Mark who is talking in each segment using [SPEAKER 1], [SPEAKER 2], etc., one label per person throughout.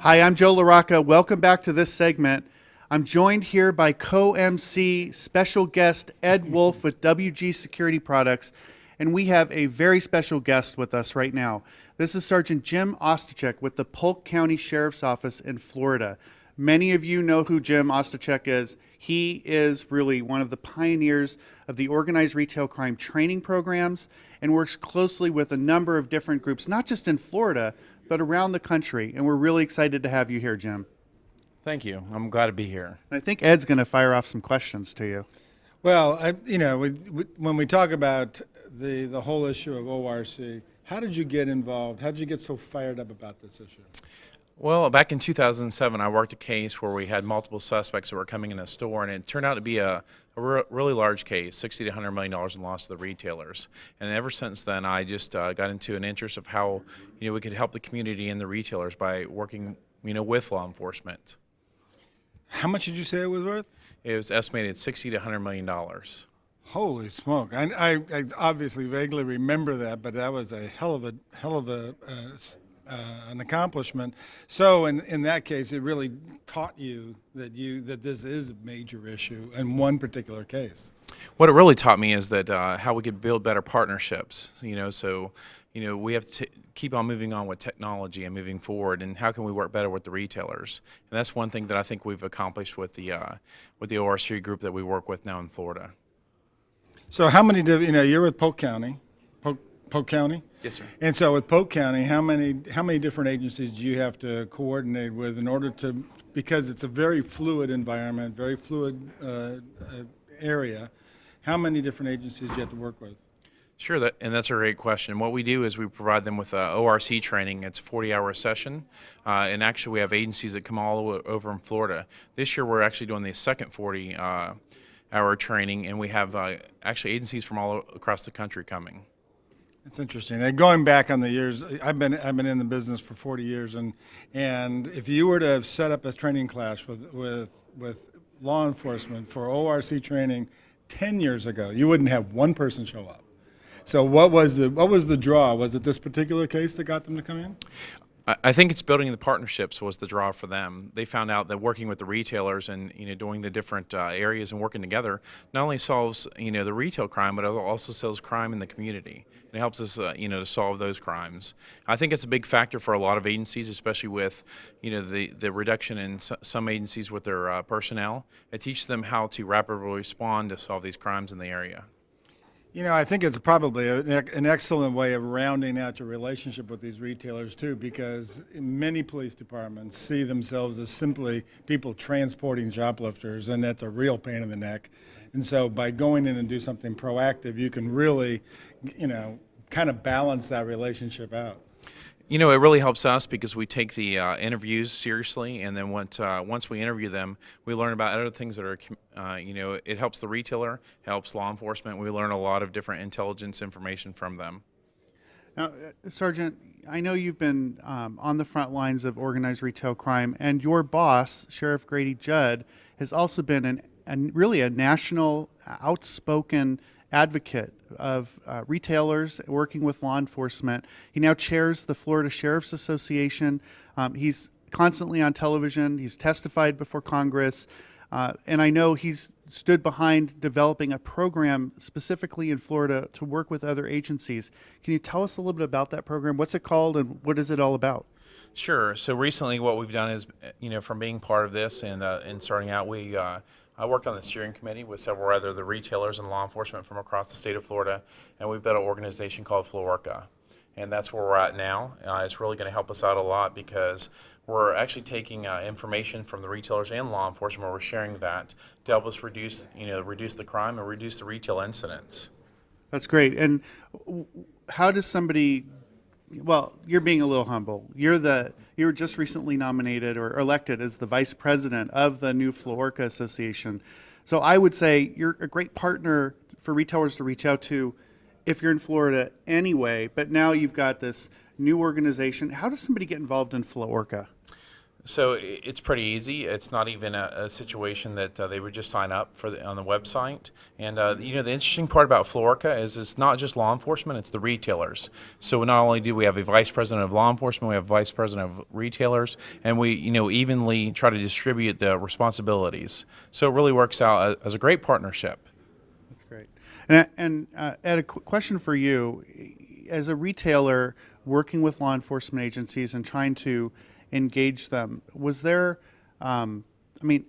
[SPEAKER 1] Hi, I'm Joe LaRocca. Welcome back to this segment. I'm joined here by co-MC special guest Ed Wolfe with WG Security Products, and we have a very special guest with us right now. This is Sergeant Jim Ostojic with the Polk County Sheriff's Office in Florida. Many of you know who Jim Ostojic is. He is really one of the pioneers of the organized retail crime training programs and works closely with a number of different groups, not just in Florida, but around the country. And we're really excited to have you here, Jim.
[SPEAKER 2] Thank you. I'm glad to be here.
[SPEAKER 1] I think Ed's going to fire off some questions to you.
[SPEAKER 3] Well, when we talk about the whole issue of ORC, how did you get involved? How did you get so fired up about this issue?
[SPEAKER 2] Well, back in 2007, I worked a case where we had multiple suspects that were coming in a store, and it turned out to be a really large case, $60 to $100 million in loss to the retailers. And ever since then, I just got into an interest of how we could help the community and the retailers by working with law enforcement.
[SPEAKER 3] How much did you say it was worth?
[SPEAKER 2] It was estimated $60 to $100 million.
[SPEAKER 3] Holy smoke! I obviously vaguely remember that, but that was a hell of a an accomplishment. So in that case, it really taught you that this is a major issue in one particular case.
[SPEAKER 2] What it really taught me is that how we could build better partnerships. So we have to keep on moving on with technology and moving forward, and how can we work better with the retailers? And that's one thing that I think we've accomplished with the ORC group that we work with now in Florida.
[SPEAKER 3] So how many you're with Polk County? Polk County?
[SPEAKER 2] Yes, sir.
[SPEAKER 3] And so with Polk County, how many different agencies do you have to coordinate with in order to, because it's a very fluid environment, very fluid area, how many different agencies do you have to work with?
[SPEAKER 2] Sure, and that's a great question. What we do is we provide them with ORC training. It's a 40-hour session, and actually we have agencies that come all over in Florida. This year we're actually doing the second 40-hour training, and we have actually agencies from all across the country coming.
[SPEAKER 3] It's interesting. And going back on the years, I've been in the business for 40 years, and if you were to have set up a training class with law enforcement for ORC training 10 years ago, you wouldn't have one person show up. So what was the draw? Was it this particular case that got them to come in?
[SPEAKER 2] I think it's building the partnerships was the draw for them. They found out that working with the retailers and doing the different areas and working together not only solves the retail crime, but it also solves crime in the community. And it helps us to solve those crimes. I think it's a big factor for a lot of agencies, especially with the reduction in some agencies with their personnel. It teaches them how to rapidly respond to solve these crimes in the area.
[SPEAKER 3] I think it's probably an excellent way of rounding out your relationship with these retailers too, because many police departments see themselves as simply people transporting shoplifters, and that's a real pain in the neck. And so by going in and do something proactive, you can really, kind of balance that relationship out.
[SPEAKER 2] It really helps us because we take the interviews seriously, and then once we interview them, we learn about other things that are, it helps the retailer, helps law enforcement. We learn a lot of different intelligence information from them.
[SPEAKER 1] Now, Sergeant, I know you've been on the front lines of organized retail crime, and your boss, Sheriff Grady Judd, has also been really a national outspoken advocate of retailers working with law enforcement. He now chairs the Florida Sheriff's Association. He's constantly on television. He's testified before Congress. And I know he's stood behind developing a program specifically in Florida to work with other agencies. Can you tell us a little bit about that program? What's it called and what is it all about?
[SPEAKER 2] Sure. So recently what we've done is, from being part of this and starting out, I worked on the steering committee with several other the retailers and law enforcement from across the state of Florida, and we've built an organization called FLAORCA. And that's where we're at now. It's really going to help us out a lot because we're actually taking information from the retailers and law enforcement, where we're sharing that to help us reduce the crime and reduce the retail incidents.
[SPEAKER 1] That's great. And how does somebody, well, you're being a little humble. You were just recently nominated or elected as the vice president of the new FLAORCA Association. So I would say you're a great partner for retailers to reach out to if you're in Florida anyway, but now you've got this new organization. How does somebody get involved in FLAORCA?
[SPEAKER 2] So it's pretty easy. It's not even a situation that they would just sign up for on the website. And the interesting part about FLAORCA is it's not just law enforcement; it's the retailers. So not only do we have a vice president of law enforcement, we have a vice president of retailers, and we evenly try to distribute the responsibilities. So it really works out as a great partnership.
[SPEAKER 1] That's great. And Ed, a question for you. As a retailer working with law enforcement agencies and trying to engage them, was there, I mean,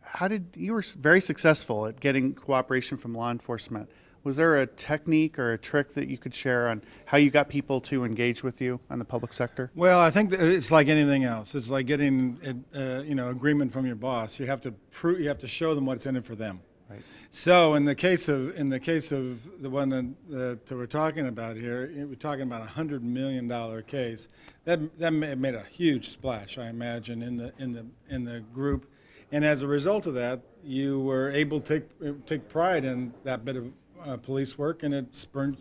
[SPEAKER 1] how did you were very successful at getting cooperation from law enforcement? Was there a technique or a trick that you could share on how you got people to engage with you on the public sector?
[SPEAKER 3] Well, I think that it's like anything else. It's like getting agreement from your boss. You have to you have to show them what's in it for them.
[SPEAKER 1] Right.
[SPEAKER 3] So in the case of the one that we're talking about here, we're talking about $100 million case. That made a huge splash, I imagine, in the group, and as a result of that, you were able to take pride in that bit of police work, and it spurred,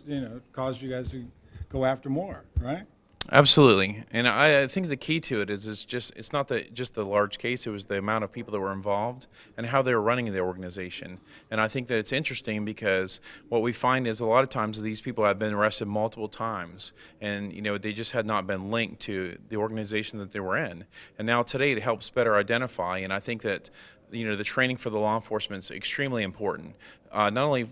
[SPEAKER 3] caused you guys to go after more, right?
[SPEAKER 2] Absolutely, and I think the key to it is it's not just the large case; it was the amount of people that were involved and how they were running the organization. And I think that it's interesting because what we find is a lot of times these people have been arrested multiple times, and they just had not been linked to the organization that they were in. And now today it helps better identify, and I think that the training for the law enforcement is extremely important, not only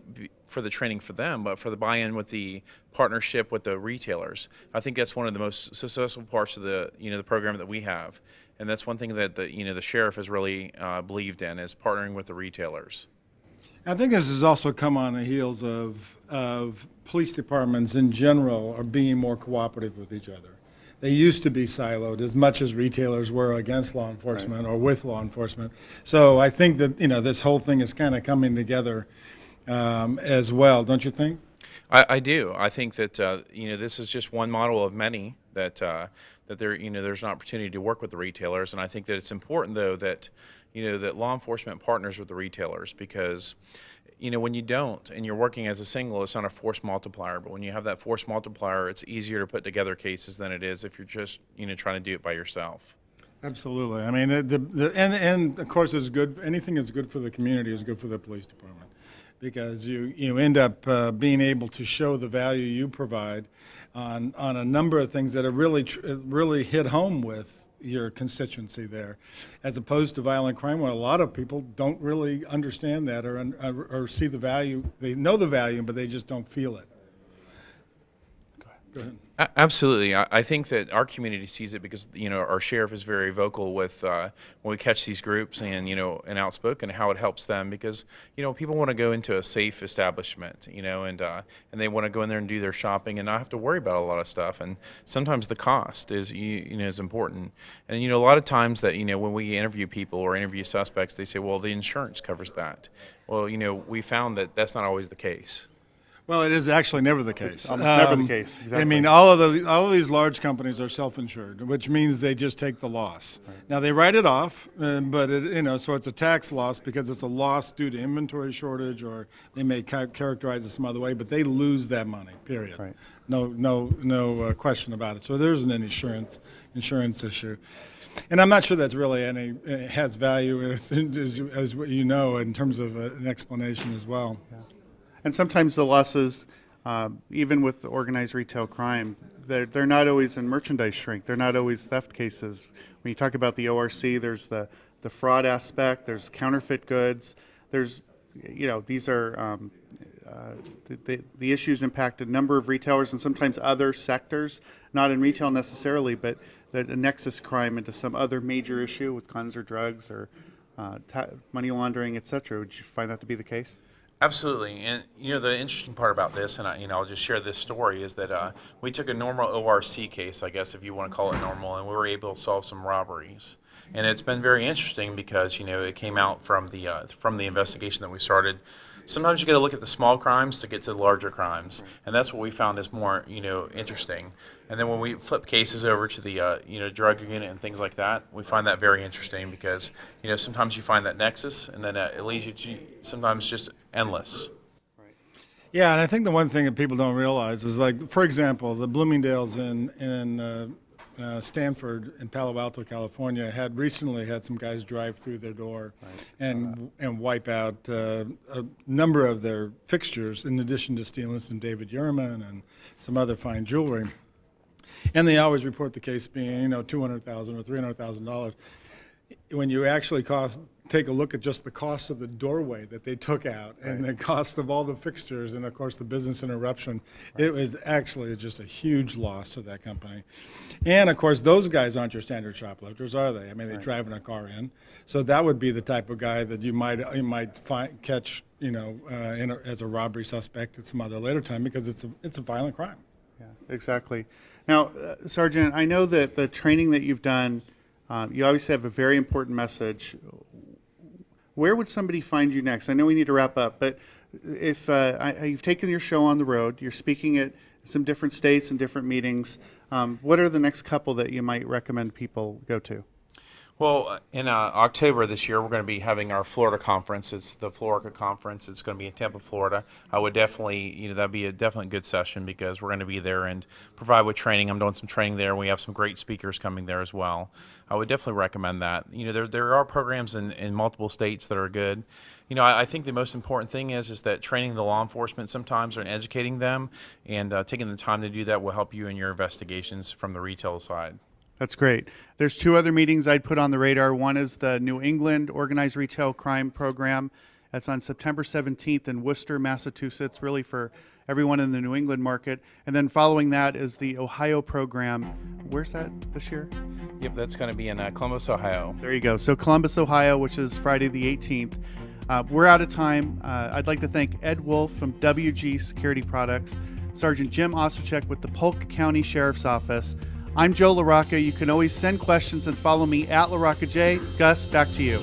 [SPEAKER 2] for the training for them, but for the buy-in with the partnership with the retailers. I think that's one of the most successful parts of the the program that we have, and that's one thing that the sheriff has really believed in, is partnering with the retailers.
[SPEAKER 3] I think this has also come on the heels of police departments in general are being more cooperative with each other. They used to be siloed as much as retailers were against law enforcement or with law enforcement. So I think that this whole thing is kind of coming together as well, don't you think?
[SPEAKER 2] I do. I think that this is just one model of many that there's an opportunity to work with the retailers, and I think that it's important though that that law enforcement partners with the retailers, because when you don't and you're working as a single, it's not a force multiplier. But when you have that force multiplier, it's easier to put together cases than it is if you're just trying to do it by yourself.
[SPEAKER 3] Absolutely. I mean, and of course, it's good. Anything that's good for the community is good for the police department, because you end up being able to show the value you provide on a number of things that are really hit home with your constituency there, as opposed to violent crime, where a lot of people don't really understand that or see the value. They know the value, but they just don't feel it. Go ahead.
[SPEAKER 2] Absolutely. I think that our community sees it because our sheriff is very vocal with when we catch these groups, and outspoken how it helps them, because people want to go into a safe establishment, and they want to go in there and do their shopping and not have to worry about a lot of stuff. And sometimes the cost is is important. And a lot of times that when we interview people or interview suspects, they say, well, the insurance covers that. Well, we found that that's not always the case.
[SPEAKER 3] Well, it is actually never the case.
[SPEAKER 1] It's almost never the case. Exactly.
[SPEAKER 3] I mean, all of these large companies are self-insured, which means they just take the loss. Right. Now they write it off, but so it's a tax loss because it's a loss due to inventory shortage, or they may characterize it some other way, but they lose that money. Period.
[SPEAKER 1] Right.
[SPEAKER 3] No question about it. So there isn't an insurance issue. And I'm not sure that's really has value as what in terms of an explanation as well.
[SPEAKER 1] Yeah. And sometimes the losses, even with organized retail crime, they're not always in merchandise shrink. They're not always theft cases. When you talk about the ORC, there's the fraud aspect. There's counterfeit goods. There's, these are the issues impact a number of retailers and sometimes other sectors, not in retail necessarily, but a nexus crime into some other major issue with guns or drugs or money laundering, et cetera. Would you find that to be the case?
[SPEAKER 2] Absolutely, and the interesting part about this, and I'll just share this story, is that we took a normal ORC case, I guess if you want to call it normal, and we were able to solve some robberies. And it's been very interesting because it came out from the investigation that we started. Sometimes you got to look at the small crimes to get to the larger crimes, and that's what we found is more interesting. And then when we flip cases over to the drug unit and things like that, we find that very interesting because sometimes you find that nexus, and then it leads you to sometimes just endless.
[SPEAKER 3] Yeah, and I think the one thing that people don't realize is, like, for example, the Bloomingdale's in Stanford in Palo Alto, California, had recently had some guys drive through their door and wipe out a number of their fixtures, in addition to stealing some David Yurman and some other fine jewelry. And they always report the case being, $200,000 or $300,000. When you actually take a look at just the cost of the doorway that they took out and the cost of all the fixtures and, of course, the business interruption, it was actually just a huge loss to that company. And, of course, those guys aren't your standard shoplifters, are they? I mean, they drive in a car in. So that would be the type of guy that you might catch, as a robbery suspect at some other later time, because it's a violent crime.
[SPEAKER 1] Yeah, exactly. Now, Sergeant, I know that the training that you've done, you obviously have a very important message. Where would somebody find you next? I know we need to wrap up, but if you've taken your show on the road, you're speaking at some different states and different meetings, what are the next couple that you might recommend people go to?
[SPEAKER 2] Well, in October this year, we're going to be having our Florida conference. It's the FLAORCA conference. It's going to be in Tampa, Florida. I would definitely, that'd be a definitely good session, because we're going to be there and provide with training. I'm doing some training there. We have some great speakers coming there as well. I would definitely recommend that. There are programs in multiple states that are good. I think the most important thing is that training the law enforcement sometimes and educating them, and taking the time to do that will help you in your investigations from the retail side.
[SPEAKER 1] That's great. There's two other meetings I'd put on the radar. One is the New England Organized Retail Crime Program. That's on September 17th in Worcester, Massachusetts, really for everyone in the New England market. And then following that is the Ohio program. Where's that this year?
[SPEAKER 2] Yep, that's going to be in Columbus, Ohio.
[SPEAKER 1] There you go. So Columbus, Ohio, which is Friday the 18th. We're out of time. I'd like to thank Ed Wolfe from WG Security Products, Sergeant Jim Ostojic with the Polk County Sheriff's Office. I'm Joe LaRocca. You can always send questions and follow me at LaRocca J. Gus, back to you.